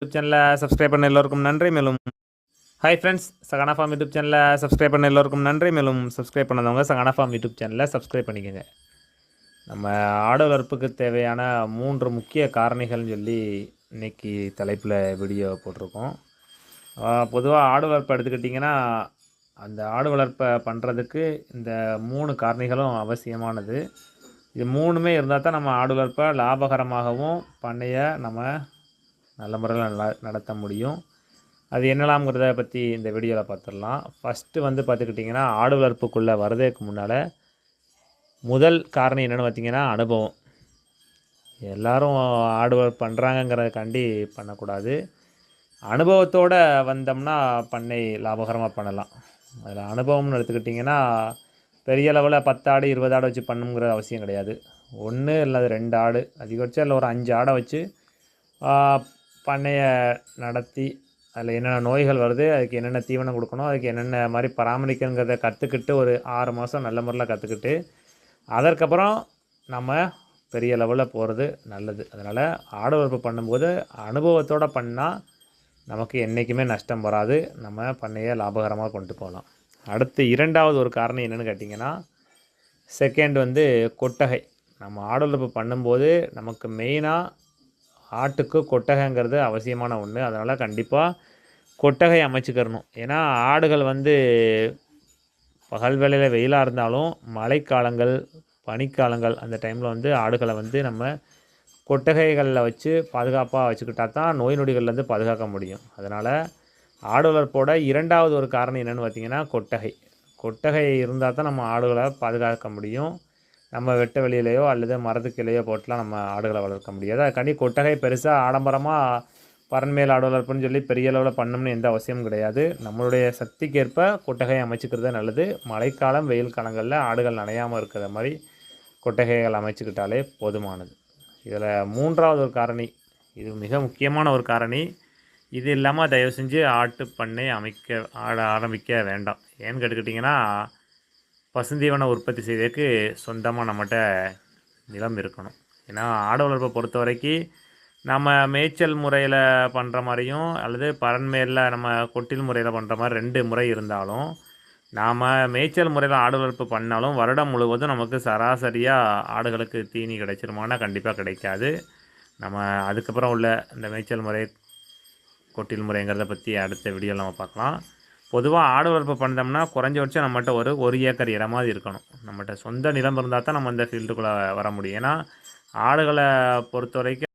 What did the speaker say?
YouTube சேனலை subscribe பண்ண எல்லோருக்கும் நன்றி. மேலும் hi friends, Sahana form YouTube சேனலை சப்ஸ்கிரைப் பண்ண எல்லோருக்கும் நன்றி. மேலும் சப்ஸ்கிரைப் பண்ணாதவங்க சகானா ஃபார்ம் யூடியூப் சேனலை சப்ஸ்கிரைப் பண்ணிக்கோங்க. நம்ம ஆடு வளர்ப்புக்கு தேவையான 3 முக்கிய காரணிகள்னு சொல்லி இன்றைக்கி தலைப்பில் வீடியோ போட்டிருக்கோம். பொதுவாக ஆடு வளர்ப்பு எடுத்துக்கிட்டிங்கன்னா, அந்த ஆடு வளர்ப்பை பண்ணுறதுக்கு இந்த 3 காரணிகளும் அவசியமானது. இது 3மே இருந்தால் தான் நம்ம ஆடு வளர்ப்பை லாபகரமாகவும் பண்ணையை நம்ம நல்ல முறையில் நடத்த முடியும். அது என்னலாம்ங்கிறத பற்றி இந்த வீடியோவில் பார்த்துடலாம். ஃபஸ்ட்டு பார்த்துக்கிட்டிங்கன்னா, ஆடு வளர்ப்புக்குள்ளே வரதுக்கு முன்னால் முதல் காரணம் என்னென்னு பார்த்திங்கன்னா அனுபவம். எல்லோரும் ஆடு வளர்ப்பு பண்ணுறாங்கங்கிறதுக்காண்டி பண்ணக்கூடாது. அனுபவத்தோடு வந்தோம்னா பண்ணை லாபகரமாக பண்ணலாம். அதில் அனுபவம்னு எடுத்துக்கிட்டிங்கன்னா, பெரிய அளவில் 10 ஆடு 20 ஆடு வச்சு பண்ணுங்கிற அவசியம் கிடையாது. 1 இல்லை 2 ஆடு, அதிகபட்சம் இல்லை ஒரு 5 ஆடை வச்சு பண்ணையை நடத்தி அதில் என்னென்ன நோய்கள் வருது, அதுக்கு என்னென்ன தீவனம் கொடுக்கணும், அதுக்கு என்னென்ன மாதிரி பராமரிக்கணுங்கிறத கற்றுக்கிட்டு ஒரு 6 மாதம் நல்ல முறையில் கற்றுக்கிட்டு அதற்கப்புறம் நம்ம பெரிய லெவலில் போகிறது நல்லது. அதனால் ஆடு வளர்ப்பு பண்ணும்போது அனுபவத்தோடு பண்ணால் நமக்கு என்றைக்குமே நஷ்டம் வராது. நம்ம பண்ணையை லாபகரமாக கொண்டு போகலாம். அடுத்து 2வது ஒரு காரணம் என்னென்னு கேட்டிங்கன்னா, செகண்ட் கொட்டகை. நம்ம ஆடு வளர்ப்பு பண்ணும்போது நமக்கு மெயினாக ஆட்டுக்கு கொட்டகைங்கிறது அவசியமான ஒன்று. அதனால் கண்டிப்பாக கொட்டகை அமைச்சிக்கிறணும். ஏன்னா ஆடுகள் பகல் வேளையில் வெயிலாக இருந்தாலும் மழைக்காலங்கள் பனிக்காலங்கள் அந்த டைமில் ஆடுகளை நம்ம கொட்டகைகளில் வச்சு பாதுகாப்பாக வச்சுக்கிட்டா தான் நோய் நொடிகள்லேருந்து பாதுகாக்க முடியும். அதனால் ஆடு வளர்ப்போட 2வது ஒரு காரணம் என்னென்னு பார்த்திங்கன்னா கொட்டகை. கொட்டகை இருந்தால் தான் நம்ம ஆடுகளை பாதுகாக்க முடியும். நம்ம வெட்ட வெளியிலையோ அல்லது மரத்துக்கிளையோ போட்டுலாம் நம்ம ஆடுகளை வளர்க்க முடியாது. அதுக்காண்டி கொட்டகை பெருசாக ஆடம்பரமாக பரண்மேல் ஆடு வளர்ப்புன்னு சொல்லி பெரிய அளவில் பண்ணணும்னு எந்த அவசியமும் கிடையாது. நம்மளுடைய சக்திக்கேற்ப கொட்டகை அமைச்சிக்கிறது நல்லது. மழைக்காலம் வெயில் காலங்களில் ஆடுகள் நனையாமல் இருக்கிற மாதிரி கொட்டகைகள் அமைச்சிக்கிட்டாலே போதுமானது. இதில் 3வது ஒரு காரணி, இது மிக முக்கியமான ஒரு காரணி. இது இல்லாமல் தயவு செஞ்சு ஆட்டு பண்ணை ஆரம்பிக்க வேண்டாம். ஏன்னு கேட்டுக்கிட்டிங்கன்னா, பசுந்தீவனை உற்பத்தி செய்வதற்கு சொந்தமாக நம்மகிட்ட நிலம் இருக்கணும். ஏன்னா ஆடு வளர்ப்பை பொறுத்த வரைக்கும் நம்ம மேய்ச்சல் முறையில் பண்ணுற மாதிரியும் அல்லது பரண்மேலில் நம்ம கொட்டில் முறையில் பண்ணுற மாதிரி 2 முறை இருந்தாலும், நாம் மேய்ச்சல் முறையில் ஆடு வளர்ப்பு பண்ணாலும் வருடம் முழுவதும் நமக்கு சராசரியாக ஆடுகளுக்கு தீனி கிடைச்சிருமானா கண்டிப்பாக கிடைக்காது. நம்ம அதுக்கப்புறம் உள்ள இந்த மேய்ச்சல் முறை கொட்டில் முறைங்கிறத பற்றி அடுத்த வீடியோவில் நம்ம பார்க்கலாம். பொதுவாக ஆடு வளர்ப்பு பண்ணோம்னா குறைஞ்சபட்சம் நம்மகிட்ட ஒரு 1 ஏக்கர் இடமாவது இருக்கணும். நம்மகிட்ட சொந்த நிலம் இருந்தால் தான் நம்ம இந்த ஃபீல்டுக்குள்ளே வர முடியும். ஏன்னா ஆடுகளை பொறுத்த வரைக்கும்